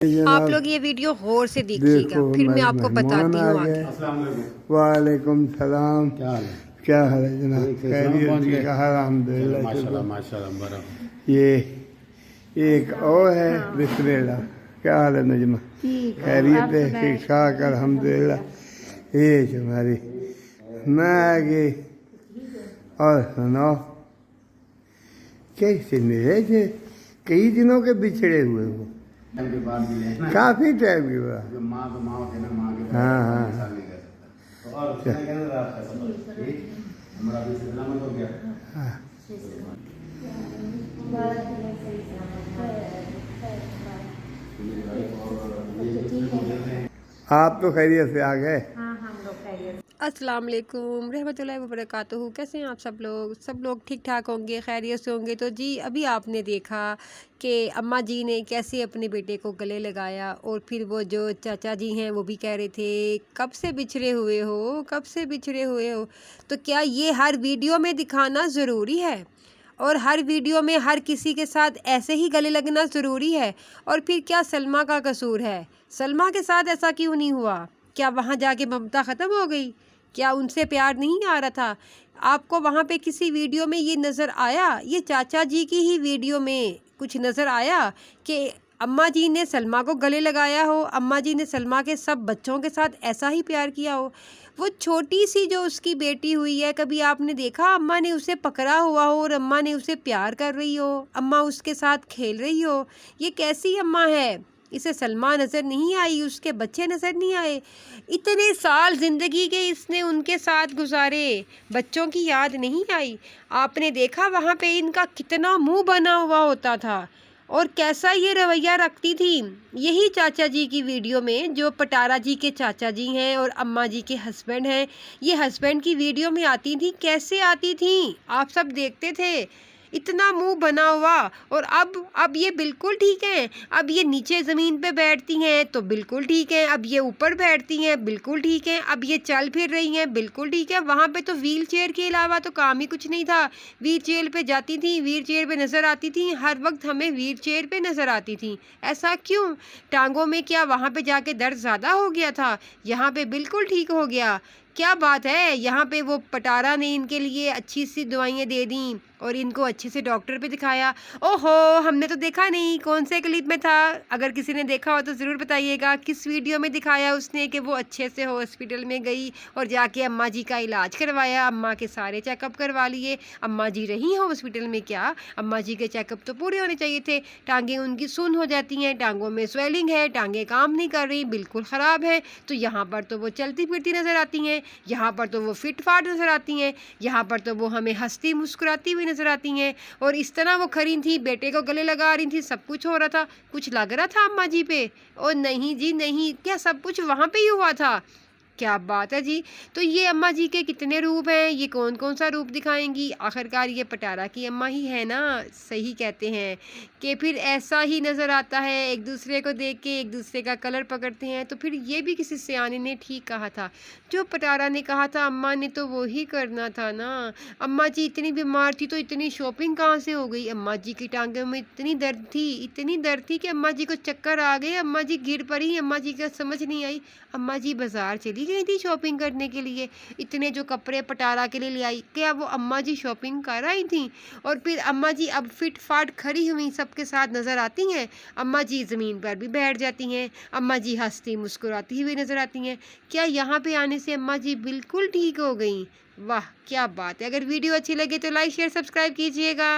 आप जनाब लोग ये वीडियो गौर से देखिएगा, देखो फिर मैं हमारे आपको मेहमान बताती आ हूँ गए। आगे। वालेकुम सलाम। क्या हाल है जनाब? खैरियत ठीक है? अल्हम्दुलिल्लाह माशाल्लाह शुक्र। माशाल्लाह बड़ा ये एक और है बिस्मिल्लाह। क्या हाल है नजमा? खैरियत है? ठीक ठाक अल्हम्दुलिल्लाह। ये तुम्हारी मैगी और सुनाओ कैसे मिले थे? कई दिनों के बिछड़े हुए हो, के बाद मिले ना काफी टाइम के बाद। जो माँ तो माँ होते ना माँ के हाँ, हाँ। इंसान नहीं कर सकता। तो और उसने कहना था आपका सफर ठीक हमारा भी सलामत हो गया। आप तो खैरियत से आ गए। अस्सलाम वालेकुम रहमतुल्लाहि व बरकातुहू। कैसे हैं आप सब लोग ठीक ठाक होंगे, खैरियत से होंगे। तो जी अभी आपने देखा कि अम्मा जी ने कैसे अपने बेटे को गले लगाया, और फिर वो जो चाचा जी हैं वो भी कह रहे थे कब से बिछड़े हुए हो, कब से बिछड़े हुए हो। तो क्या ये हर वीडियो में दिखाना ज़रूरी है? और हर वीडियो में हर किसी के साथ ऐसे ही गले लगना ज़रूरी है? और फिर क्या सलमा का कसूर है? सलमा के साथ ऐसा क्यों नहीं हुआ? क्या वहाँ जाके ममता ख़त्म हो गई? क्या उनसे प्यार नहीं आ रहा था? आपको वहाँ पे किसी वीडियो में ये नज़र आया, ये चाचा जी की ही वीडियो में कुछ नज़र आया कि अम्मा जी ने सलमा को गले लगाया हो, अम्मा जी ने सलमा के सब बच्चों के साथ ऐसा ही प्यार किया हो? वो छोटी सी जो उसकी बेटी हुई है, कभी आपने देखा अम्मा ने उसे पकड़ा हुआ हो और अम्मा ने उसे प्यार कर रही हो, अम्मा उसके साथ खेल रही हो? ये कैसी अम्मा है? इसे सलमा नज़र नहीं आई, उसके बच्चे नज़र नहीं आए? इतने साल ज़िंदगी के इसने उनके साथ गुजारे, बच्चों की याद नहीं आई? आपने देखा वहाँ पे इनका कितना मुंह बना हुआ होता था और कैसा ये रवैया रखती थी। यही चाचा जी की वीडियो में, जो पटारा जी के चाचा जी हैं और अम्मा जी के हस्बैंड हैं, ये हस्बैंड की वीडियो में आती थी। कैसे आती थी आप सब देखते थे, इतना मुंह बना हुआ। और अब ये बिल्कुल ठीक हैं। अब ये नीचे ज़मीन पे बैठती हैं तो बिल्कुल ठीक है, अब ये ऊपर बैठती हैं बिल्कुल ठीक है, अब ये चल फिर रही हैं बिल्कुल ठीक है। वहाँ पे तो व्हील चेयर के अलावा तो काम ही कुछ नहीं था। व्हील चेयर पे जाती थी, व्हील चेयर पे नज़र आती थी, हर वक्त हमें व्हील चेयर पे नज़र आती थी। ऐसा क्यों? टांगों में क्या वहाँ पे जाके दर्द ज़्यादा हो गया था? यहाँ पे बिल्कुल ठीक हो गया। क्या बात है? यहाँ पे वो पटारा ने इनके लिए अच्छी सी दवाइयाँ दे दी और इनको अच्छे से डॉक्टर पे दिखाया। ओहो, हमने तो देखा नहीं, कौन से क्लिप में था? अगर किसी ने देखा हो तो ज़रूर बताइएगा, किस वीडियो में दिखाया उसने कि वो अच्छे से हॉस्पिटल में गई और जाके अम्मा जी का इलाज करवाया, अम्मा के सारे चेकअप करवा लिए। अम्मा जी रही हैं हॉस्पिटल में क्या? अम्मा जी के चेकअप तो पूरे होने चाहिए थे। टांगें उनकी सुन्न हो जाती हैं, टांगों में स्वेलिंग है, टांगें काम नहीं कर रही, बिल्कुल ख़राब है। तो यहाँ पर तो वो चलती फिरती नज़र आती हैं, यहाँ पर तो वो फिट फाट नज़र आती हैं, यहाँ पर तो वो हमें हंसती मुस्कुराती हुई नज़र आती हैं। और इस तरह वो खड़ी थी, बेटे को गले लगा रही थी, सब कुछ हो रहा था। कुछ लग रहा था अम्मा जी पे? और नहीं जी नहीं, क्या सब कुछ वहाँ पे ही हुआ था? क्या बात है जी। तो ये अम्मा जी के कितने रूप हैं, ये कौन कौन सा रूप दिखाएंगी? आखिरकार ये पटारा की अम्मा ही है ना। सही कहते हैं कि फिर ऐसा ही नज़र आता है, एक दूसरे को देख के एक दूसरे का कलर पकड़ते हैं। तो फिर ये भी किसी सियाने ने ठीक कहा था, जो पटारा ने कहा था अम्मा ने तो वो ही करना था ना। अम्मा जी इतनी बीमार थी तो इतनी शॉपिंग कहाँ से हो गई? अम्मा जी की टांगों में इतनी दर्द थी, इतनी दर्द थी कि अम्मा जी को चक्कर आ गए, अम्मा जी गिर पड़ी, अम्मा जी का समझ नहीं आई। अम्मा जी बाज़ार चली गई थी शॉपिंग करने के लिए, इतने जो कपड़े पटारा के लिए ले आई, क्या वो अम्मा जी शॉपिंग कर आई थी? और फिर अम्मा जी अब फिट फाट खड़ी हुई सबके साथ नज़र आती हैं। अम्मा जी ज़मीन पर भी बैठ जाती हैं, अम्मा जी हंसती मुस्कुराती हुई नज़र आती हैं। क्या यहाँ पे आने से अम्मा जी बिल्कुल ठीक हो गई? वाह क्या बात है। अगर वीडियो अच्छी लगे तो लाइक शेयर सब्सक्राइब कीजिएगा।